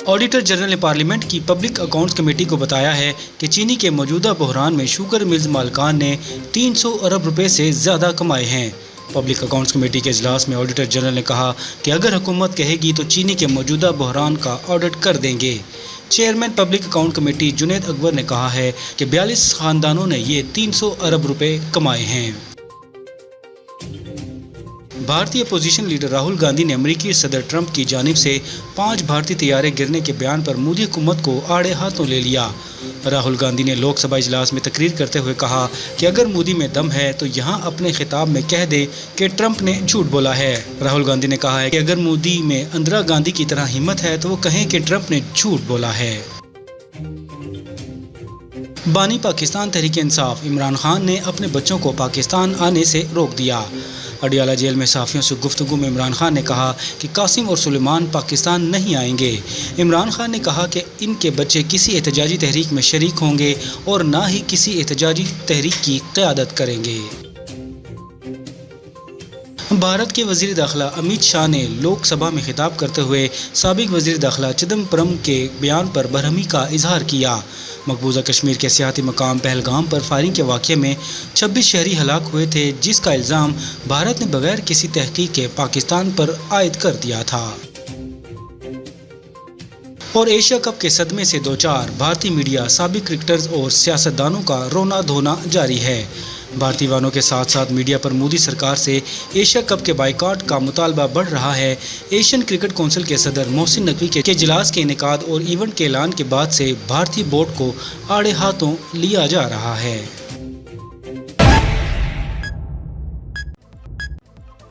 Auditor general نے parliament کی public accounts committee کو بتایا ہے کہ چینی کے موجودہ بحران میں شوگر ملز مالکان نے 300 ارب روپے سے زیادہ کمائے ہیں۔ پبلک اکاؤنٹس کمیٹی کے اجلاس میں آڈیٹر جنرل نے کہا کہ اگر حکومت کہے گی تو چینی کے موجودہ بحران کا آڈٹ کر دیں گے۔ Chairman public account committee Junaid Akbar نے کہا ہے کہ 42 خاندانوں نے یہ 300 ارب روپے کمائے ہیں۔ بھارتی اپوزیشن لیڈر راہل گاندھی نے امریکی صدر ٹرمپ کی جانب سے 5 بھارتی طیارے گرنے کے بیان پر مودی حکومت کو آڑے ہاتھوں لے لیا۔ راہل گاندھی نے لوک سبھا اجلاس میں تقریر کرتے ہوئے کہا کہ اگر مودی میں دم ہے تو یہاں اپنے خطاب میں کہہ دے کہ ٹرمپ نے جھوٹ بولا ہے۔ راہل گاندھی نے کہا ہے کہ اگر مودی میں اندرا گاندھی کی طرح ہمت ہے تو وہ کہیں کہ ٹرمپ نے جھوٹ بولا ہے۔ بانی پاکستان تحریک انصاف عمران خان نے اپنے بچوں کو پاکستان آنے سے روک دیا۔ اڈیالہ جیل میں صحافیوں سے گفتگو میں عمران خان نے کہا کہ قاسم اور سلیمان پاکستان نہیں آئیں گے۔ عمران خان نے کہا کہ ان کے بچے کسی احتجاجی تحریک میں شریک ہوں گے اور نہ ہی کسی احتجاجی تحریک کی قیادت کریں گے۔ بھارت کے وزیر داخلہ امیت شاہ نے لوک سبھا میں خطاب کرتے ہوئے سابق وزیر داخلہ چدمبرم کے بیان پر برہمی کا اظہار کیا۔ مقبوضہ کشمیر کے سیاحتی مقام پہلگام پر فائرنگ کے واقعے میں 26 شہری ہلاک ہوئے تھے، جس کا الزام بھارت نے بغیر کسی تحقیق کے پاکستان پر عائد کر دیا تھا۔ اور ایشیا کپ کے صدمے سے دوچار بھارتی میڈیا، سابق کرکٹرز اور سیاستدانوں کا رونا دھونا جاری ہے۔ بھارتی ایوانوں کے ساتھ ساتھ میڈیا پر مودی سرکار سے ایشیا کپ کے بائیکاٹ کا مطالبہ بڑھ رہا ہے۔ ایشین کرکٹ کونسل کے صدر محسن نقوی کے اجلاس کے انعقاد اور ایونٹ کے اعلان کے بعد سے بھارتی بورڈ کو آڑے ہاتھوں لیا جا رہا ہے۔